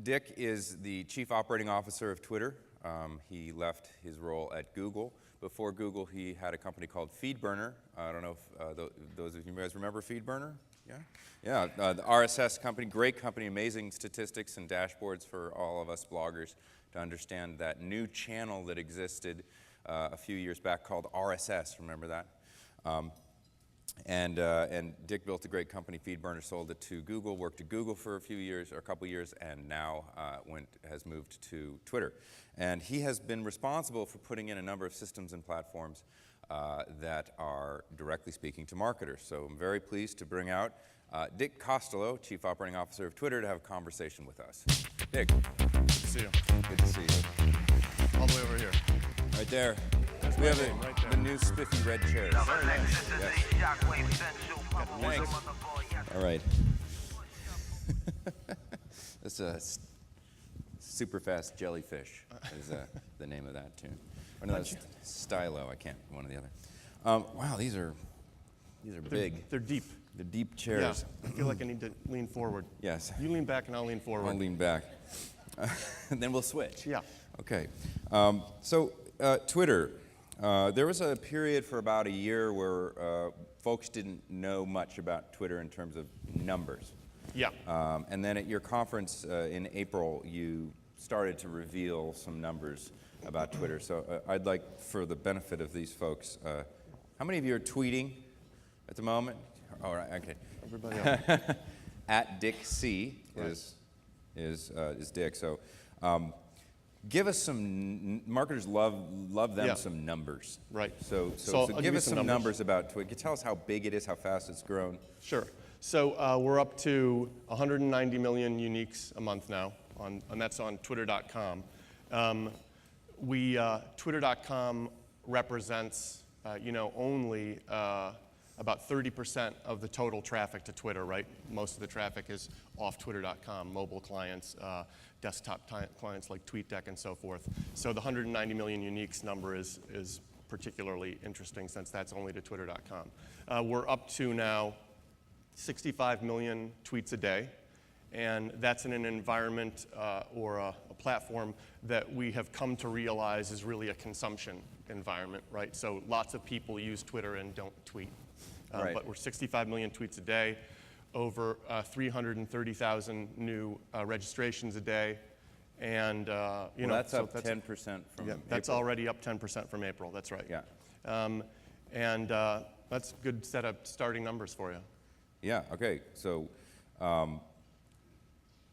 Dick is the Chief Operating Officer of Twitter. He left his role at Google. Before Google, he had a company called FeedBurner. I don't know if those of you guys remember FeedBurner? Yeah? Yeah, the RSS company, great company, amazing statistics and dashboards for all of us bloggers to understand that new channel that existed a few years back called RSS. Remember that? And Dick built a great company, FeedBurner, sold it to Google, worked at Google for a few years, or a couple years, and now has moved to Twitter. And he has been responsible for putting in a number of systems and platforms that are directly speaking to marketers. So I'm very pleased to bring out Dick Costolo, Chief Operating Officer of Twitter, to have a conversation with us. Dick. Good to see you. Good to see you. All the way over here. Right there. That's we have right the new spiffy red chairs. Very nice. Yes. Thanks. All right. That's a super fast jellyfish is the name of that tune. One of those stylo. I can't. One or the other. Wow, these are big. They're deep. They're deep chairs. Yeah. I feel like I need to lean forward. Yes. You lean back and I'll lean forward. I'll lean back. And then we'll switch. Yeah. Okay. So Twitter. There was a period for about a year where folks didn't know much about Twitter in terms of numbers. Yeah. And then at your conference in April, you started to reveal some numbers about Twitter. So I'd like, for the benefit of these folks, how many of you are tweeting at the moment? All right, okay. Everybody else. At Dick C is Dick. So give us some, marketers love them some numbers. Right. So give us some numbers about Twitter. Tell us how big it is, how fast it's grown. Sure. So we're up to 190 million uniques a month now, and that's on Twitter.com. Twitter.com represents, only about 30% of the total traffic to Twitter, right? Most of the traffic is off Twitter.com, mobile clients, desktop clients like TweetDeck and so forth. So the 190 million uniques number is particularly interesting since that's only to Twitter.com. We're up to now 65 million tweets a day, and that's in an environment or a platform that we have come to realize is really a consumption environment, right? So lots of people use Twitter and don't tweet. Right. But we're 65 million tweets a day, over 330,000 new registrations a day, and that's up 10% from April. That's already up 10% from April. That's right. Yeah. And that's a good set of starting numbers for you. Yeah. Okay. So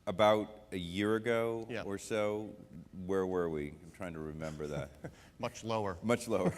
about a year ago or so, where were we? I'm trying to remember that. Much lower. Much lower.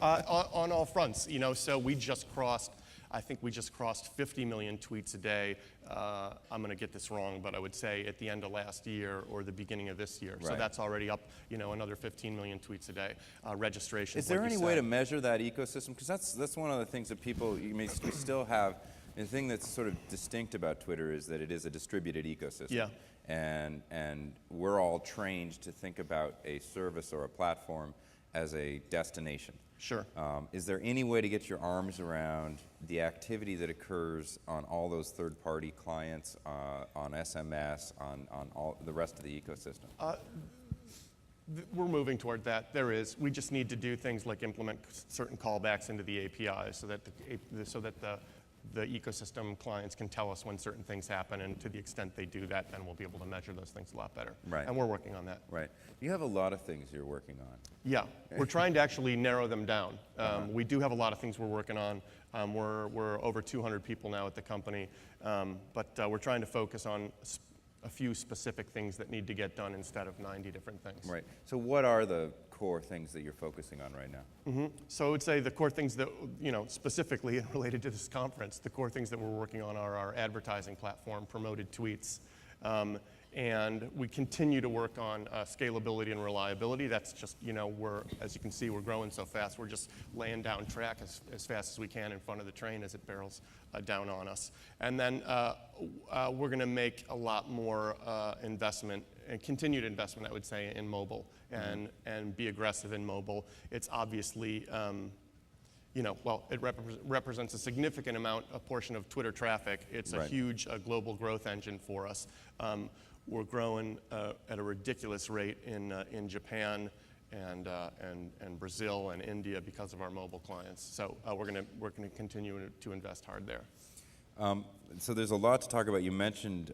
On all fronts, so we just crossed, I think we just crossed 50 million tweets a day. I'm going to get this wrong, but I would say at the end of last year or the beginning of this year. Right. So that's already up, another 15 million tweets a day. Registrations. Is there any way to measure that ecosystem? Because that's one of the things that people, we still have. The thing that's sort of distinct about Twitter is that it is a distributed ecosystem. Yeah. And we're all trained to think about a service or a platform as a destination. Sure. Is there any way to get your arms around the activity that occurs on all those third-party clients, on SMS, on all the rest of the ecosystem? We're moving toward that. There is. We just need to do things like implement certain callbacks into the API so that the ecosystem clients can tell us when certain things happen, and to the extent they do that, then we'll be able to measure those things a lot better. Right. And we're working on that. Right. You have a lot of things you're working on. Yeah. We're trying to actually narrow them down. We do have a lot of things we're working on. We're over 200 people now at the company, but we're trying to focus on a few specific things that need to get done instead of 90 different things. Right. So what are the core things that you're focusing on right now? Mm-hmm. So I would say the core things that, specifically related to this conference, the core things that we're working on are our advertising platform, promoted tweets, and we continue to work on scalability and reliability. That's just, as you can see, we're growing so fast. We're just laying down track as fast as we can in front of the train as it barrels down on us. And then we're going to make a lot more investment, and continued investment, I would say, in mobile, and be aggressive in mobile. It's obviously, well, it represents a significant a portion of Twitter traffic. It's a Right. huge global growth engine for us. We're growing at a ridiculous rate in Japan and Brazil and India because of our mobile clients. So we're gonna continue to invest hard there. So there's a lot to talk about. You mentioned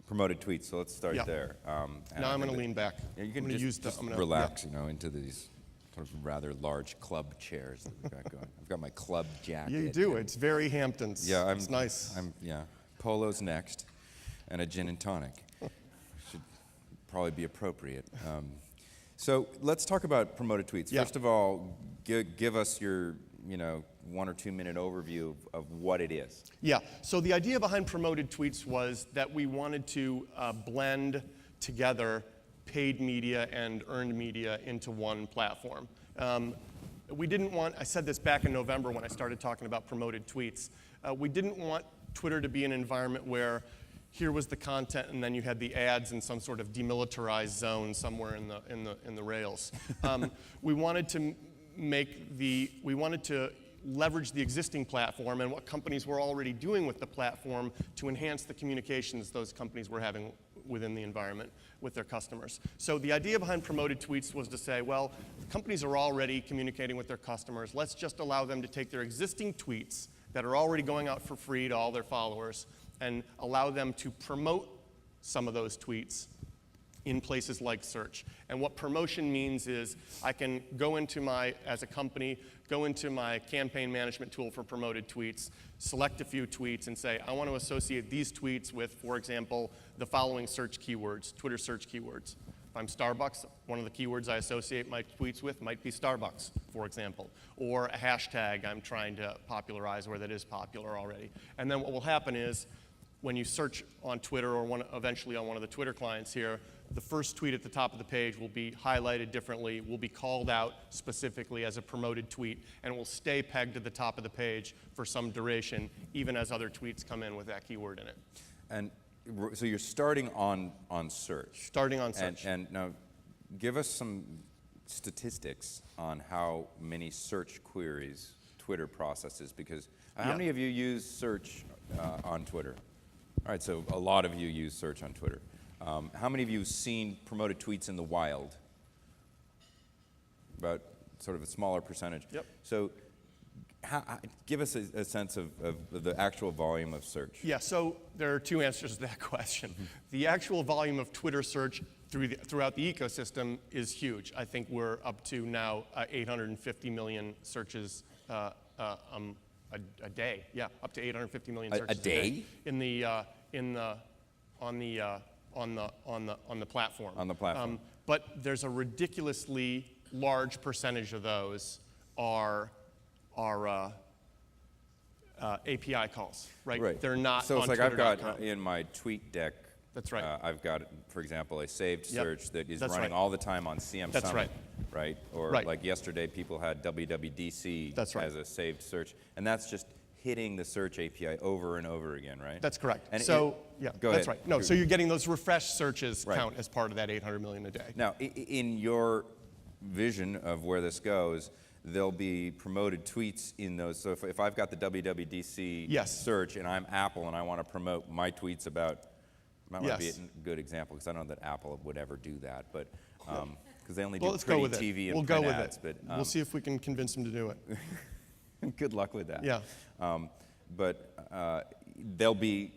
promoted tweets, so let's start Yeah. there. And Now I I'm going think to lean back. Yeah, you I'm can going to use just I'm gonna, relax, into these sort of rather large club chairs that we've got going. I've got my club jacket. Yeah, you do. It's very Hamptons. Yeah, it's nice. Polo's next, and a gin and tonic. Should probably be appropriate. So let's talk about promoted tweets. Yeah. First of all, give us your 1 or 2 minute overview of what it is. Yeah, so the idea behind promoted tweets was that we wanted to blend together paid media and earned media into one platform. We didn't want, I said this back in November when I started talking about promoted tweets, we didn't want Twitter to be an environment where here was the content and then you had the ads in some sort of demilitarized zone somewhere in the rails. We wanted to leverage the existing platform and what companies were already doing with the platform to enhance the communications those companies were having within the environment with their customers. So the idea behind promoted tweets was to say, well, companies are already communicating with their customers. Let's just allow them to take their existing tweets that are already going out for free to all their followers and allow them to promote some of those tweets in places like search. And what promotion means is I can go into as a company, go into my campaign management tool for promoted tweets, select a few tweets and say, I want to associate these tweets with, for example, the following search keywords, Twitter search keywords. If I'm Starbucks, one of the keywords I associate my tweets with might be Starbucks, for example, or a hashtag I'm trying to popularize where that is popular already. And then what will happen is when you search on Twitter or eventually on one of the Twitter clients here, the first tweet at the top of the page will be highlighted differently, will be called out specifically as a promoted tweet, and will stay pegged to the top of the page for some duration, even as other tweets come in with that keyword in it. And so you're starting on search. Starting on search. And now, give us some statistics on how many search queries Twitter processes, because how many of you use search on Twitter? All right, so a lot of you use search on Twitter. How many of you have seen promoted tweets in the wild? About sort of a smaller percentage. Yep. So give us a sense of the actual volume of search. Yeah, so there are two answers to that question. The actual volume of Twitter search throughout the ecosystem is huge. I think we're up to now 850 million searches a day. Yeah, up to 850 million searches a day? On the platform. On the platform. But there's a ridiculously large percentage of those are API calls, right? Right. They're not so on it's like I've got Twitter.com. in my tweet deck. That's right. I've got, for example, a saved search that is That's running right. all the time on CM That's Summit, right? Or Right. like yesterday, people had WWDC That's right. as a saved search, and that's just hitting the search API over and over again, right? That's correct. And so, go that's ahead. right. No, so you're getting those refresh searches Right. count as part of that 800 million a day. Now, in your vision of where this goes, there'll be promoted tweets in those. So if I've got the WWDC Yes. search and I'm Apple and I want to promote my tweets about, might want to be Yes. a good example because I don't know that Apple would ever do that, but because they only Well, do let's go pretty with it. TV and We'll print go with ads. it. But We'll see if we can convince them to do it. good luck with that. Yeah. But there'll be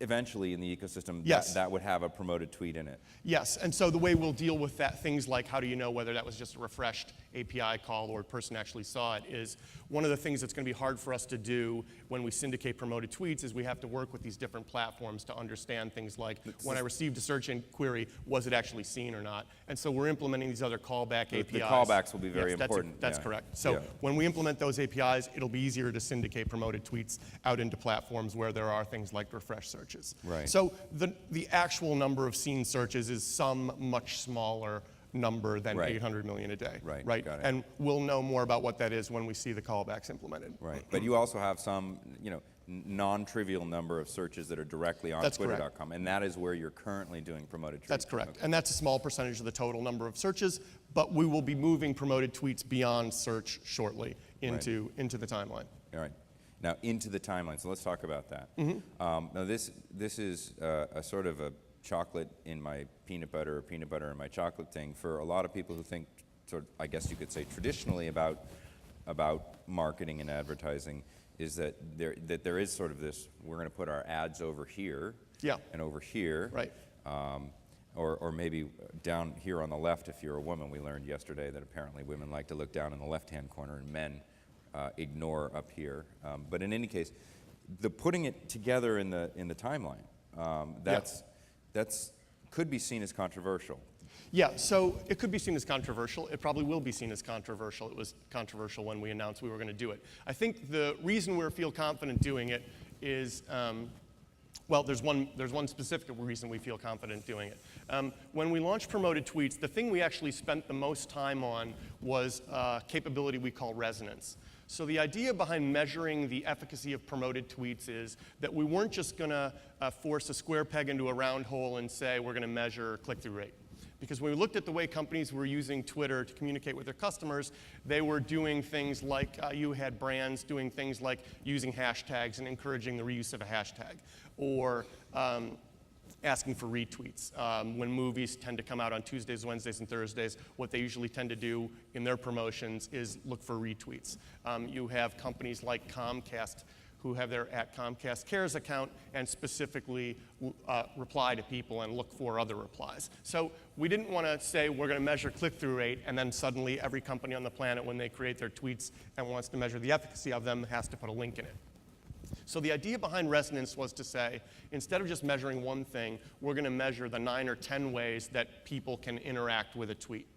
eventually in the ecosystem Yes. that would have a promoted tweet in it. Yes, and so the way we'll deal with that, things like how do you know whether that was just a refreshed API call or a person actually saw it, is one of the things that's going to be hard for us to do when we syndicate promoted tweets is we have to work with these different platforms to understand things like when I received a search inquiry, was it actually seen or not? And so we're implementing these other callback APIs. The callbacks will be very Yes, important. That's yeah. correct. So Yeah. when we implement those APIs, it'll be easier to syndicate promoted tweets out into platforms where there are things like refresh searches. Right. So the actual number of seen searches is some much smaller number than Right. 800 million a day. Right, got it. And we'll know more about what that is when we see the callbacks implemented. Right, but you also have some, non-trivial number of searches that are directly on That's correct. Twitter.com, and that is where you're currently doing promoted tweets. That's correct. Okay. And that's a small percentage of the total number of searches, but we will be moving promoted tweets beyond search shortly into the timeline. All right. Now, into the timeline. So let's talk about that. Now, this is a sort of a chocolate in my peanut butter or peanut butter in my chocolate thing for a lot of people who think, sort of, I guess you could say, traditionally about marketing and advertising, is that there is sort of this, we're going to put our ads over here and over here. Right. Or maybe down here on the left if you're a woman. We learned yesterday that apparently women like to look down in the left-hand corner and men ignore up here. But in any case, the putting it together in the timeline, that's could be seen as controversial. Yeah, so it could be seen as controversial. It probably will be seen as controversial. It was controversial when we announced we were going to do it. I think the reason we feel confident doing it is, well, there's one specific reason we feel confident doing it. When we launched promoted tweets, the thing we actually spent the most time on was a capability we call resonance. So the idea behind measuring the efficacy of promoted tweets is that we weren't just going to force a square peg into a round hole and say we're going to measure click-through rate. Because when we looked at the way companies were using Twitter to communicate with their customers, they were doing things like, you had brands doing things like using hashtags and encouraging the reuse of a hashtag, or asking for retweets. When movies tend to come out on Tuesdays, Wednesdays, and Thursdays, what they usually tend to do in their promotions is look for retweets. You have companies like Comcast who have their @Comcast Cares account and specifically reply to people and look for other replies. So we didn't want to say we're going to measure click-through rate and then suddenly every company on the planet, when they create their tweets and wants to measure the efficacy of them, has to put a link in it. So the idea behind resonance was to say, instead of just measuring one thing, we're going to measure the 9 or 10 ways that people can interact with a tweet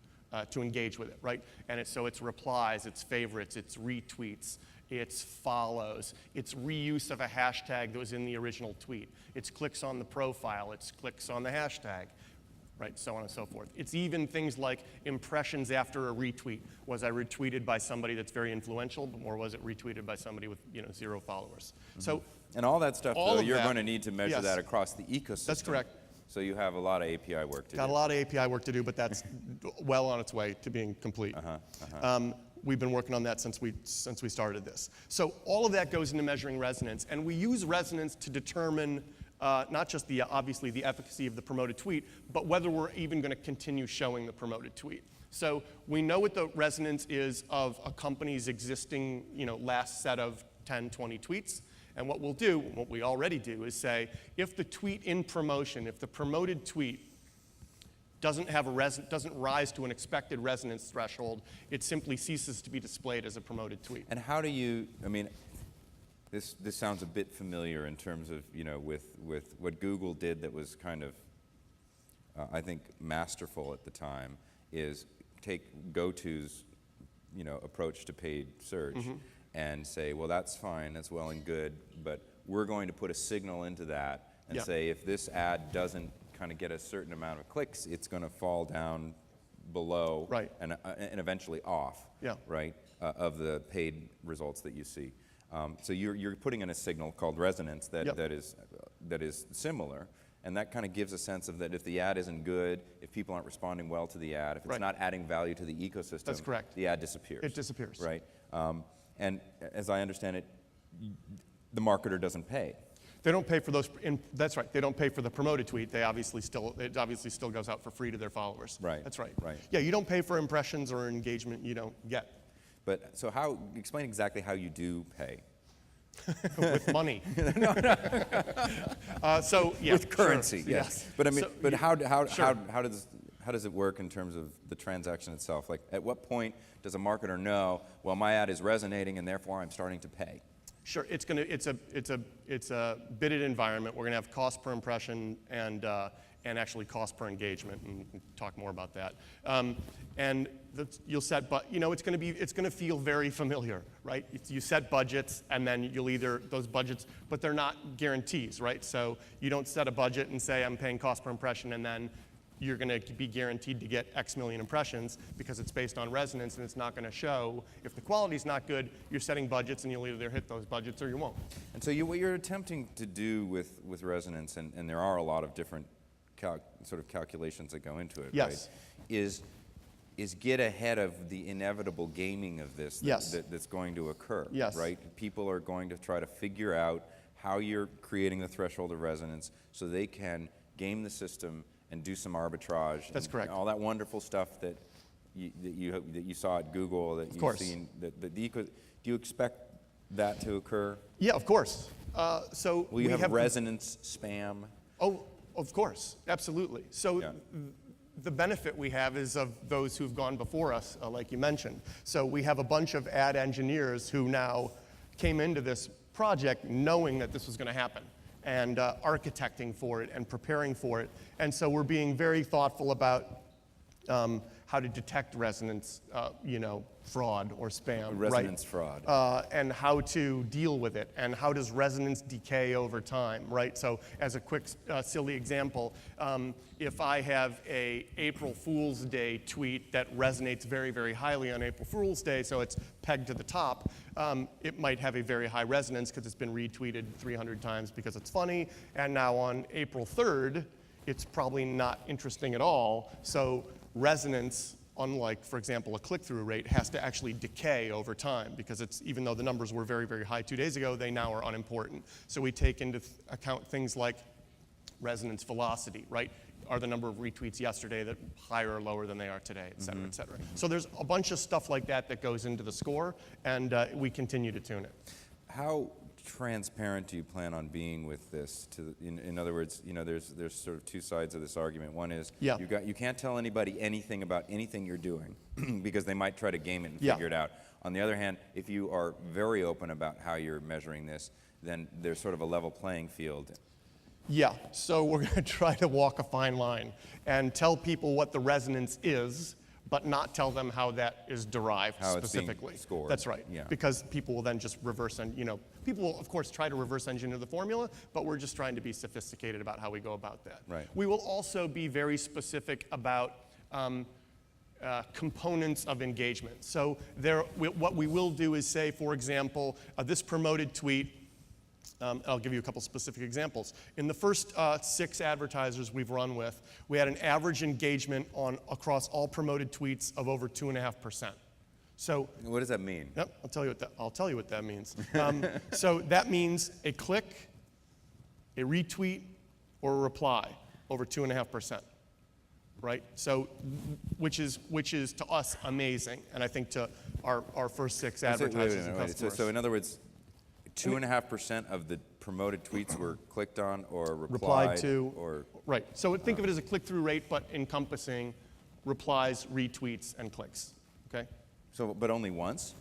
to engage with it, right? And so it's replies, it's favorites, it's retweets, it's follows, it's reuse of a hashtag that was in the original tweet, it's clicks on the profile, it's clicks on the hashtag, right, so on and so forth. It's even things like impressions after a retweet. Was I retweeted by somebody that's very influential, or was it retweeted by somebody with 0 followers? So, and all that stuff, all though, of you're that, going to need to measure yes. that across the ecosystem. That's correct. So you have a lot of API work to do. Got a lot of API work to do, but that's well on its way to being complete. We've been working on that since we started this. So all of that goes into measuring resonance, and we use resonance to determine not just obviously the efficacy of the promoted tweet, but whether we're even going to continue showing the promoted tweet. So we know what the resonance is of a company's existing, last set of 10, 20 tweets. And what we'll do, what we already do, is say, if the tweet in promotion, if the promoted tweet doesn't rise to an expected resonance threshold, it simply ceases to be displayed as a promoted tweet. And how do you, this sounds a bit familiar in terms of, with what Google did that was kind of, I think, masterful at the time, is take GoTo's, approach to paid search and say, well, that's fine, that's well and good, but we're going to put a signal into that and say, if this ad doesn't kind of get a certain amount of clicks, it's going to fall down below and eventually off, right, of the paid results that you see. So you're putting in a signal called resonance that is similar, and that kind of gives a sense of that if the ad isn't good, if people aren't responding well to the ad, if it's not adding value to the ecosystem, that's correct. The ad disappears. It disappears. Right. And as I understand it, the marketer doesn't pay. They don't pay for those. That's right. They don't pay for the promoted tweet. It obviously still goes out for free to their followers. Right. That's right. Right. Yeah, you don't pay for impressions or engagement you don't get. But so explain exactly how you do pay. With money. So yeah. With currency. Sure. Yes. But how does it work in terms of the transaction itself? Like, at what point does a marketer know, well, my ad is resonating and therefore I'm starting to pay? Sure, it's a bidded environment. We're going to have cost per impression and actually cost per engagement, and we can talk more about that. You'll set, but it's going to feel very familiar, right? You set budgets, and then you'll those budgets, but they're not guarantees, right? So you don't set a budget and say I'm paying cost per impression, and then you're going to be guaranteed to get X million impressions because it's based on resonance and it's not going to show. If the quality's not good, you're setting budgets and you'll either hit those budgets or you won't. And so what you're attempting to do with resonance, and there are a lot of different sort of calculations that go into it, Yes. right, is get ahead of the inevitable gaming of this that's going to occur, Yes. right? People are going to try to figure out how you're creating the threshold of resonance so they can game the system and do some arbitrage. That's correct. And all that wonderful stuff that you saw at Google, that you've seen. Do you expect that to occur? Yeah, of course. So Will you have resonance spam? Oh, of course, absolutely. So the benefit we have is of those who've gone before us, like you mentioned. So we have a bunch of ad engineers who now came into this project knowing that this was going to happen, and architecting for it and preparing for it. And so we're being very thoughtful about how to detect resonance, fraud or spam. Resonance right? fraud. And how to deal with it, and how does resonance decay over time, right? So as a quick, silly example, if I have a April Fool's Day tweet that resonates very, very highly on April Fool's Day, so it's pegged to the top, it might have a very high resonance because it's been retweeted 300 times because it's funny, and now on April 3rd, it's probably not interesting at all. So resonance, unlike, for example, a click-through rate, has to actually decay over time because it's, even though the numbers were very, very high 2 days ago, they now are unimportant. So we take into account things like resonance velocity, right? Are the number of retweets yesterday that higher or lower than they are today, et cetera, et cetera. So there's a bunch of stuff like that that goes into the score, and we continue to tune it. How transparent do you plan on being with this? In other words, there's sort of two sides of this argument. One is you can't tell anybody anything about anything you're doing because they might try to game it and figure it out. On the other hand, if you are very open about how you're measuring this, then there's sort of a level playing field. Yeah, so we're going to try to walk a fine line and tell people what the resonance is, but not tell them how that is derived specifically. It's being scored. That's right. Yeah. Because people will then just people will of course try to reverse engineer the formula, but we're just trying to be sophisticated about how we go about that. Right. We will also be very specific about components of engagement. So what we will do is say, for example, this promoted tweet. I'll give you a couple specific examples. In the first 6 advertisers we've run with, we had an average engagement across all promoted tweets of over 2.5%. So what does that mean? Yep, I'll tell you what that means. So that means a click, a retweet, or a reply over 2.5%. Right? So, which is to us amazing, and I think to our first 6 advertisers and customers. So in other words, 2.5% of the promoted tweets were clicked on or replied to, or right. So think of it as a click-through rate, but encompassing replies, retweets, and clicks. Okay. So, but only once.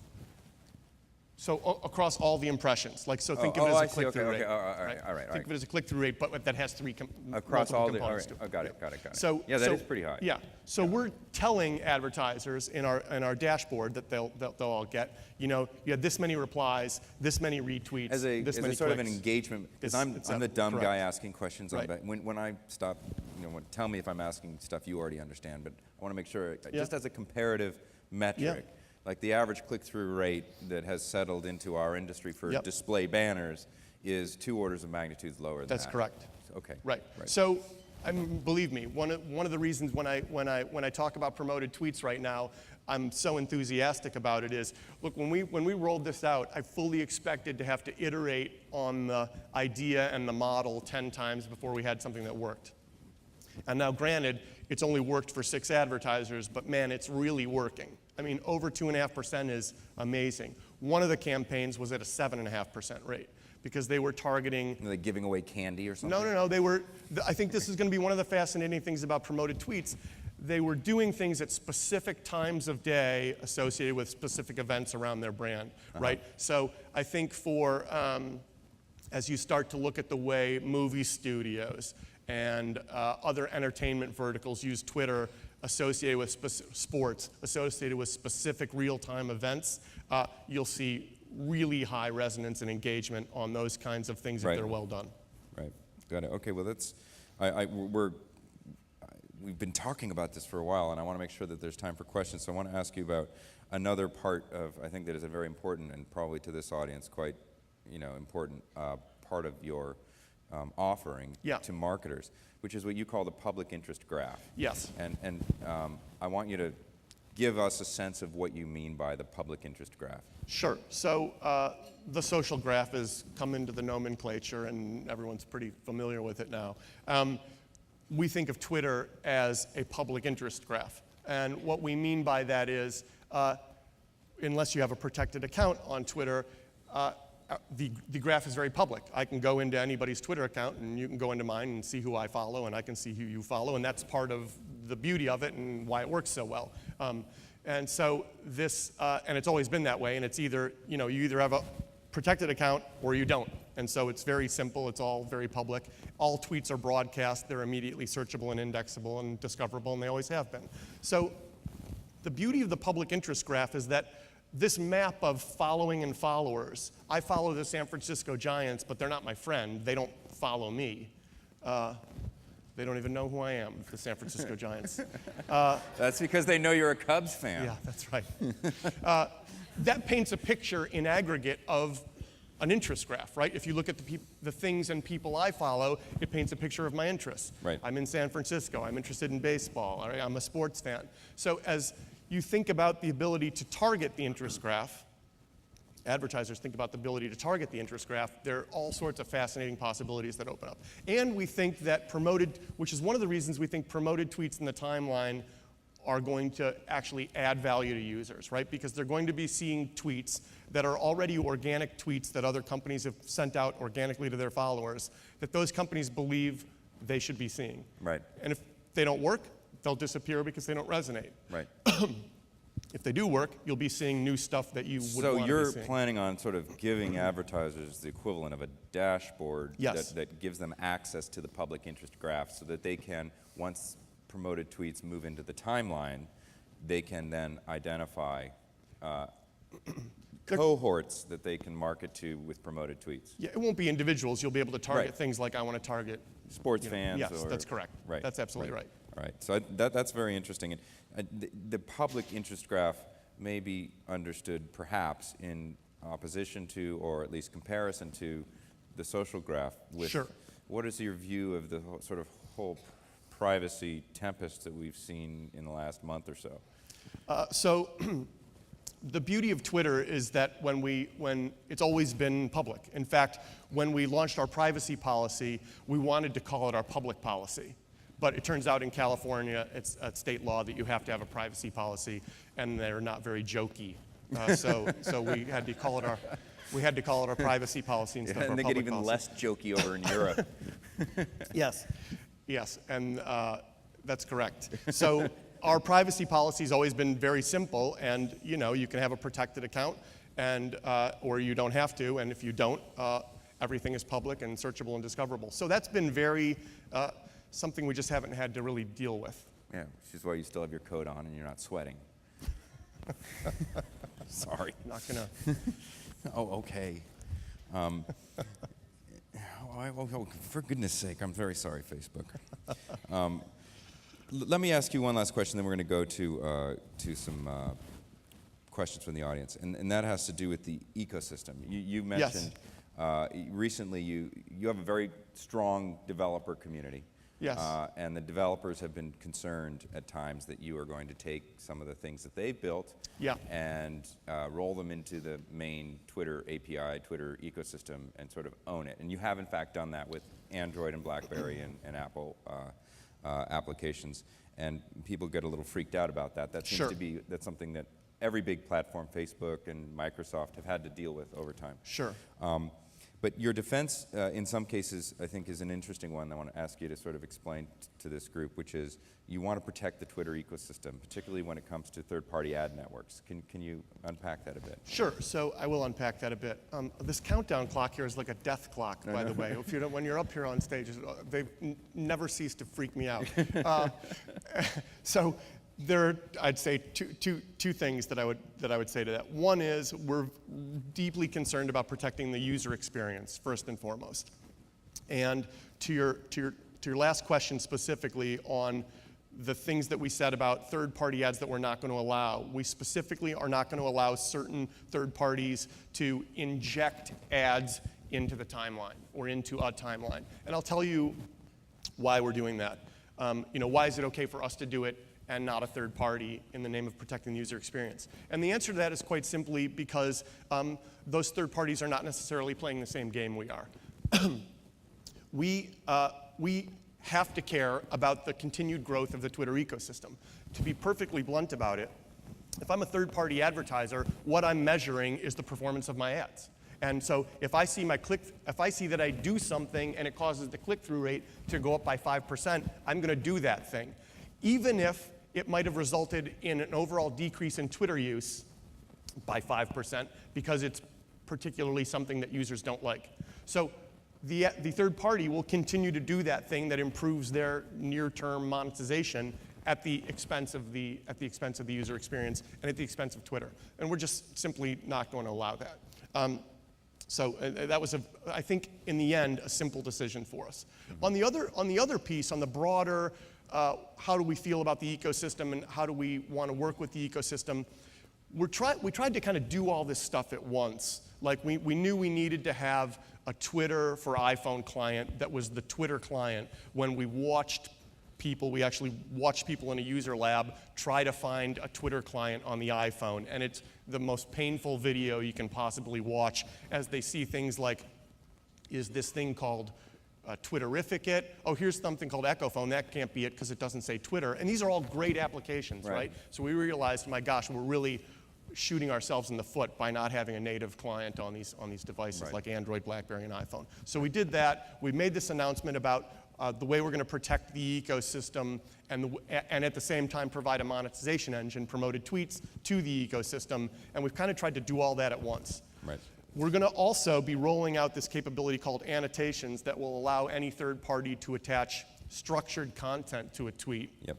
So across all the impressions, so think of it as a click-through rate. All right. Think of it as a click-through rate, but that has 3 across all the components to it. Oh, got it. So yeah, that is pretty high. Yeah. So we're telling advertisers in our dashboard that they'll all get. You had this many replies, this many retweets, this many clicks. Sort of an engagement, because I'm the dumb guy asking questions. Right. When I stop, tell me if I'm asking stuff you already understand. But I want to make sure, just as a comparative metric. Yeah. Like the average click-through rate that has settled into our industry for display banners is 2 orders of magnitude lower than that. That's correct. Okay. Right. So, believe me, one of the reasons when I talk about promoted tweets right now, I'm so enthusiastic about it is, look, when we rolled this out, I fully expected to have to iterate on the idea and the model 10 times before we had something that worked. And now, granted, it's only worked for 6 advertisers, but man, it's really working. I mean, over 2.5% is amazing. One of the campaigns was at a 7.5% rate because they were targeting. Are they giving away candy or something? No. They were. I think this is going to be one of the fascinating things about promoted tweets. They were doing things at specific times of day associated with specific events around their brand, right? So I think for as you start to look at the way movie studios and other entertainment verticals use Twitter associated with sports, associated with specific real-time events, you'll see really high resonance and engagement on those kinds of things if they're well done. Right. Got it. Okay. Well, that's we've been talking about this for a while, and I want to make sure that there's time for questions. So I want to ask you about another part of, I think that is a very important and probably to this audience quite, important part of your offering to marketers, which is what you call the public interest graph. Yes. And I want you to give us a sense of what you mean by the public interest graph. Sure. So the social graph has come into the nomenclature, and everyone's pretty familiar with it now. We think of Twitter as a public interest graph. And what we mean by that is, unless you have a protected account on Twitter, the graph is very public. I can go into anybody's Twitter account, and you can go into mine and see who I follow, and I can see who you follow, and that's part of the beauty of it and why it works so well. And so this, and it's always been that way, and it's either, you either have a protected account or you don't. And so it's very simple, it's all very public. All tweets are broadcast, they're immediately searchable and indexable and discoverable, and they always have been. So the beauty of the public interest graph is that this map of following and followers, I follow the San Francisco Giants, but they're not my friend, they don't follow me. They don't even know who I am, the San Francisco Giants. That's because they know you're a Cubs fan. Yeah, that's right. That paints a picture in aggregate of an interest graph, right? If you look at the things and people I follow, it paints a picture of my interests. Right. I'm in San Francisco, I'm interested in baseball, right? I'm a sports fan. So as you think about the ability to target the interest graph, advertisers think about the ability to target the interest graph, there are all sorts of fascinating possibilities that open up. And we think that promoted, which is one of the reasons we think promoted tweets in the timeline are going to actually add value to users, right? Because they're going to be seeing tweets that are already organic tweets that other companies have sent out organically to their followers, that those companies believe they should be seeing. Right. And if they don't work, they'll disappear because they don't resonate. Right. If they do work, you'll be seeing new stuff that you would want to be seeing. So you're planning on sort of giving advertisers the equivalent of a dashboard that gives them access to the public interest graph so that they can, once promoted tweets move into the timeline, they can then identify cohorts that they can market to with promoted tweets. Yeah, it won't be individuals. You'll be able to target things like I want to target sports fans. Yes, that's correct. Right. That's absolutely right. All right. So that's very interesting. And the public interest graph may be understood perhaps in opposition to, or at least comparison to, the social graph. Sure. What is your view of the sort of whole privacy tempest that we've seen in the last month or so? So the beauty of Twitter is that when it's always been public. In fact, when we launched our privacy policy, we wanted to call it our public policy. But it turns out in California, it's a state law that you have to have a privacy policy, and they're not very jokey. So we had to call it our privacy policy instead of our public policy. And they get even less jokey over in Europe. Yes, and that's correct. So our privacy policy has always been very simple, and you can have a protected account, and or you don't have to, and if you don't, everything is public and searchable and discoverable. So that's been very something we just haven't had to really deal with. Yeah, which is why you still have your coat on and you're not sweating. Sorry. Not gonna. Oh, okay. For goodness sake, I'm very sorry, Facebook. Let me ask you one last question, then we're going to go to some questions from the audience, and that has to do with the ecosystem. You mentioned recently you have a very strong developer community. Yes. And the developers have been concerned at times that you are going to take some of the things that they've built and roll them into the main Twitter API, Twitter ecosystem, and sort of own it. And you have, in fact, done that with Android and BlackBerry and Apple applications. And people get a little freaked out about that. That seems to be that's something that every big platform, Facebook and Microsoft, have had to deal with over time. Sure. But your defense, in some cases, I think is an interesting one I want to ask you to sort of explain to this group, which is you want to protect the Twitter ecosystem, particularly when it comes to third-party ad networks. Can you unpack that a bit? Sure, so I will unpack that a bit. This countdown clock here is like a death clock, by the way. If you don't, when you're up here on stage, they've never ceased to freak me out. So there are, I'd say, two things that I would say to that. One is we're deeply concerned about protecting the user experience first and foremost. And to your last question specifically on the things that we said about third-party ads that we're not going to allow. We specifically are not going to allow certain third parties to inject ads into the timeline or into a timeline. And I'll tell you why we're doing that. Why is it okay for us to do it and not a third party in the name of protecting the user experience? And the answer to that is quite simply because those third parties are not necessarily playing the same game we are. We have to care about the continued growth of the Twitter ecosystem. To be perfectly blunt about it, if I'm a third-party advertiser, what I'm measuring is the performance of my ads. And so if I see that I do something and it causes the click-through rate to go up by 5%, I'm going to do that thing, even if it might have resulted in an overall decrease in Twitter use by 5% because it's particularly something that users don't like. So the third party will continue to do that thing that improves their near-term monetization at the expense of the user experience and at the expense of Twitter. And we're just simply not going to allow that. So that was, I think, in the end, a simple decision for us. Mm-hmm. On the other piece, on the broader, how do we feel about the ecosystem and how do we want to work with the ecosystem, we tried to kind of do all this stuff at once. Like we knew we needed to have a Twitter for iPhone client that was the Twitter client. When we actually watched people in a user lab try to find a Twitter client on the iPhone. And it's the most painful video you can possibly watch as they see things like, is this thing called Twitterific it? Oh, here's something called Echophone. That can't be it because it doesn't say Twitter. And these are all great applications, right? So we realized, my gosh, we're really shooting ourselves in the foot by not having a native client on these devices like Android, BlackBerry, and iPhone. So we did that. We made this announcement about the way we're going to protect the ecosystem and at the same time provide a monetization engine, promoted tweets to the ecosystem. And we've kind of tried to do all that at once. Right. We're going to also be rolling out this capability called annotations that will allow any third party to attach structured content to a tweet. Yep.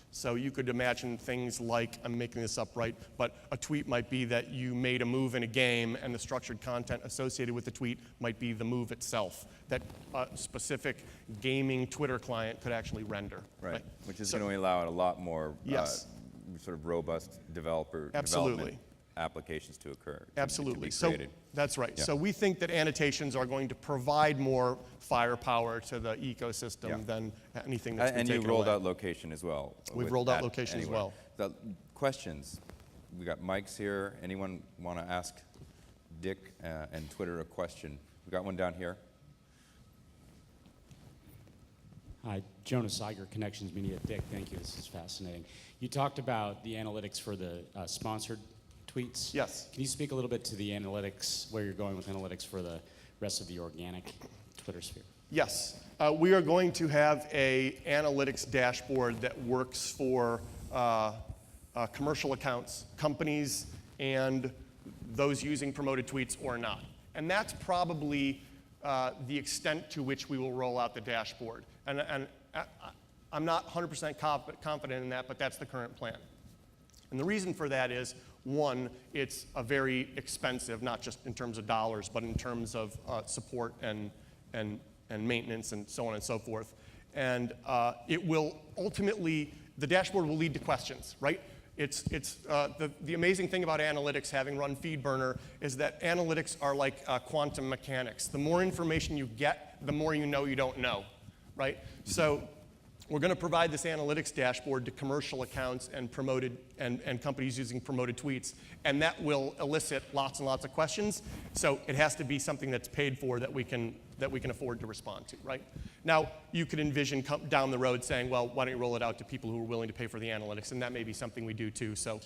So you could imagine things like, I'm making this up, right, but a tweet might be that you made a move in a game and the structured content associated with the tweet might be the move itself that a specific gaming Twitter client could actually render. Right. Which is going to allow a lot more sort of robust development applications to occur. Absolutely. So that's right. Yeah. So we think that annotations are going to provide more firepower to the ecosystem than anything that's been taken away. And you rolled out location as well. We've rolled out location as well. The questions. We got mics here. Anyone want to ask Dick and Twitter a question? We got one down here. Hi, Jonas Iger, Connections Media. Dick, thank you. This is fascinating. You talked about the analytics for the sponsored tweets. Yes. Can you speak a little bit to the analytics, where you're going with analytics for the rest of the organic Twitter sphere? Yes. We are going to have an analytics dashboard that works for commercial accounts, companies, and those using promoted tweets or not. And that's probably the extent to which we will roll out the dashboard. And I'm not 100% confident in that, but that's the current plan. And the reason for that is, one, it's a very expensive, not just in terms of dollars, but in terms of support and maintenance and so on and so forth. And it will ultimately, the dashboard will lead to questions, right? The amazing thing about analytics, having run FeedBurner, is that analytics are like quantum mechanics. The more information you get, the more you don't know, right? So we're going to provide this analytics dashboard to commercial accounts and promoted and companies using promoted tweets, and that will elicit lots and lots of questions. So it has to be something that's paid for that we can afford to respond to, right? Now, you could envision down the road saying, well, why don't you roll it out to people who are willing to pay for the analytics, and that may be something we do too. So,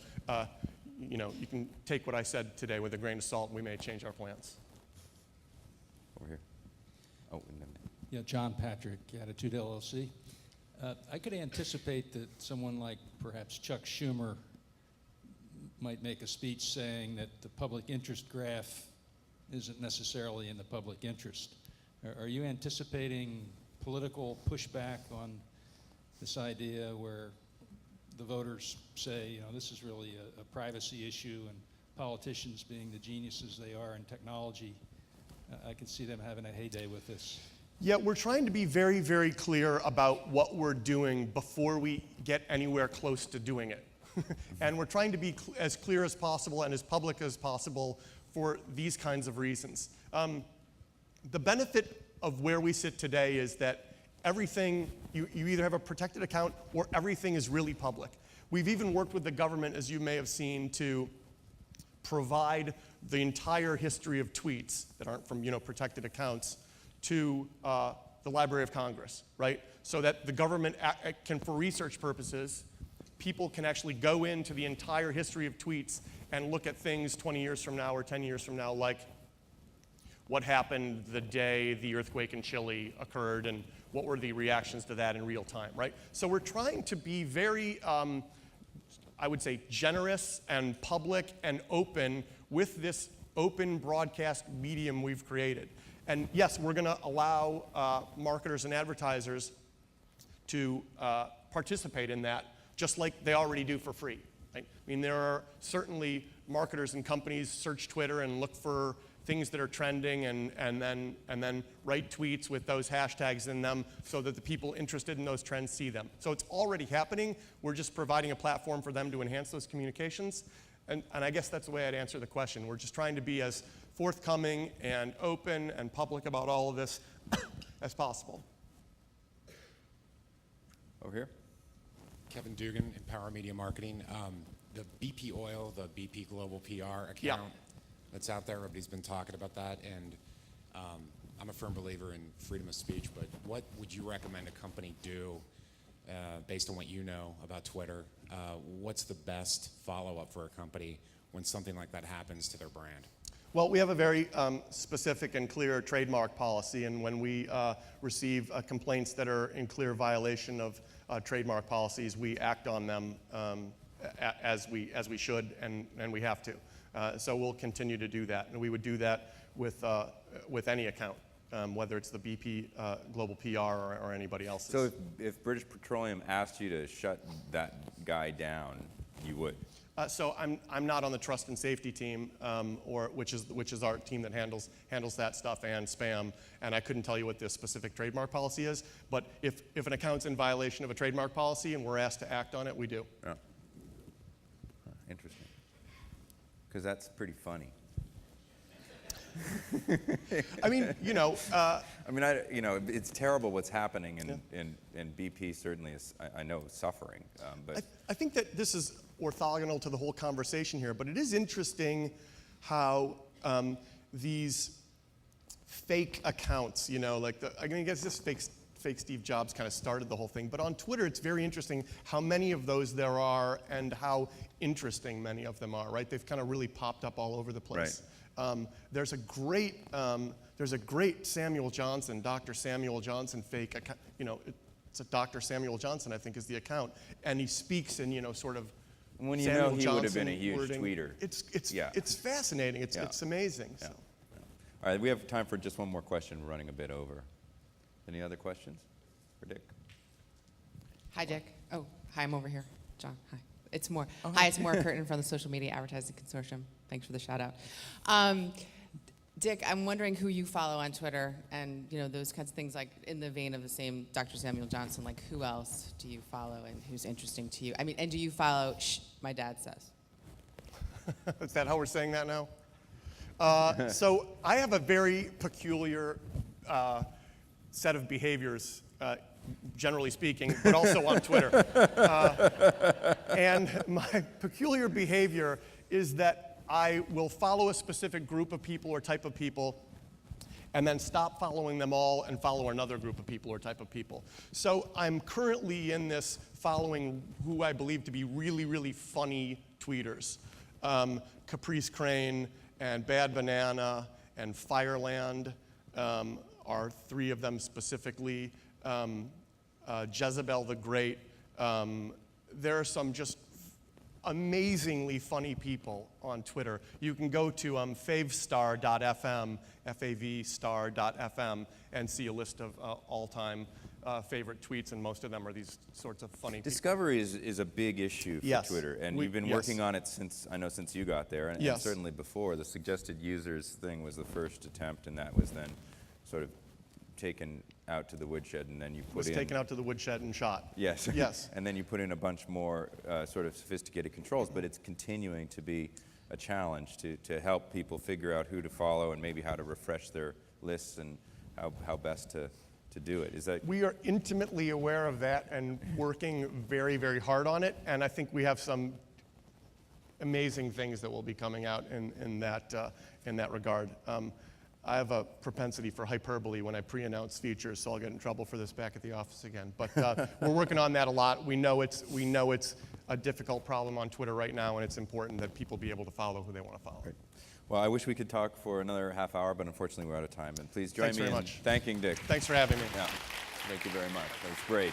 you can take what I said today with a grain of salt, and we may change our plans. Over here. Oh, and then. Yeah, John Patrick, Attitude LLC. I could anticipate that someone like perhaps Chuck Schumer might make a speech saying that the public interest graph isn't necessarily in the public interest. Are you anticipating political pushback on this idea where the voters say, this is really a privacy issue, and politicians being the geniuses they are in technology, I could see them having a heyday with this? Yeah, we're trying to be very, very clear about what we're doing before we get anywhere close to doing it. And we're trying to be as clear as possible and as public as possible for these kinds of reasons. The benefit of where we sit today is that everything, you either have a protected account or everything is really public. We've even worked with the government, as you may have seen, to provide the entire history of tweets that aren't from protected accounts to the Library of Congress, right? So that the government can, for research purposes, people can actually go into the entire history of tweets and look at things 20 years from now or 10 years from now, like what happened the day the earthquake in Chile occurred and what were the reactions to that in real time, right? So we're trying to be very, I would say, generous and public and open with this open broadcast medium we've created. And yes, we're going to allow marketers and advertisers to participate in that, just like they already do for free. Right? I mean, there are certainly marketers and companies search Twitter and look for things that are trending and then write tweets with those hashtags in them so that the people interested in those trends see them. So it's already happening. We're just providing a platform for them to enhance those communications. And I guess that's the way I'd answer the question. We're just trying to be as forthcoming and open and public about all of this as possible. Over here. Kevin Dugan, Empower Media Marketing. The BP Oil, the BP Global PR account that's out there, everybody's been talking about that, and I'm a firm believer in freedom of speech, but what would you recommend a company do based on what you know about Twitter? What's the best follow-up for a company when something like that happens to their brand? Well, we have a very specific and clear trademark policy, and when we receive complaints that are in clear violation of trademark policies, we act on them as we should, and we have to. So we'll continue to do that, and we would do that with any account, whether it's the BP Global PR or anybody else's. So if British Petroleum asked you to shut that guy down, you would? So I'm not on the trust and safety team, which is our team that handles that stuff and spam, and I couldn't tell you what the specific trademark policy is. But if an account's in violation of a trademark policy and we're asked to act on it, we do. Oh. Interesting. Because that's pretty funny. I mean, it's terrible what's happening, and BP certainly is, I know, suffering. But I think that this is orthogonal to the whole conversation here, but it is interesting how these fake accounts, I guess this fake Steve Jobs kind of started the whole thing, but on Twitter it's very interesting how many of those there are and how interesting many of them are, right? They've kind of really popped up all over the place. Right. There's a great Samuel Johnson, Dr. Samuel Johnson fake account, it's a Dr. Samuel Johnson, I think, is the account, and he speaks in, sort of when you Samuel know he Johnson would have been a huge wording. tweeter. It's fascinating. It's amazing. Yeah. So. All right, we have time for just one more question. We're running a bit over. Any other questions for Dick? Hi, Dick. Oh, hi, I'm over here. John, hi. It's more. Hi, it's Maura Curtin from the Social Media Advertising Consortium. Thanks for the shout out. Dick, I'm wondering who you follow on Twitter and those kinds of things, like in the vein of the same Dr. Samuel Johnson, like who else do you follow and who's interesting to you? I mean, and do you follow my dad says? Is that how we're saying that now? So I have a very peculiar set of behaviors, generally speaking, but also on Twitter. And my peculiar behavior is that I will follow a specific group of people or type of people and then stop following them all and follow another group of people or type of people. So I'm currently in this following who I believe to be really, really funny tweeters. Caprice Crane and Bad Banana and Fireland are three of them specifically. Jezebel the Great. There are some just amazingly funny people on Twitter. You can go to favstar.fm, favstar.fm, and see a list of all-time favorite tweets, and most of them are these sorts of funny people. Discovery is a big issue for Twitter, and you've been working on it since you got there, and certainly before. The suggested users thing was the first attempt, and that was then sort of taken out to the woodshed, and then you put Was in... taken out to the woodshed and shot. Yes. Yes. And then you put in a bunch more sort of sophisticated controls, but it's continuing to be a challenge to help people figure out who to follow and maybe how to refresh their lists and how best to do it. Is that... We are intimately aware of that and working very, very hard on it, and I think we have some amazing things that will be coming out in that regard. I have a propensity for hyperbole when I pre-announce features, so I'll get in trouble for this back at the office again. But we're working on that a lot. We know it's a difficult problem on Twitter right now, and it's important that people be able to follow who they want to follow. Great. Well, I wish we could talk for another half hour, but unfortunately we're out of time. And please join Thanks me very in much. thanking Dick. Thanks for having me. Yeah, thank you very much. That was great.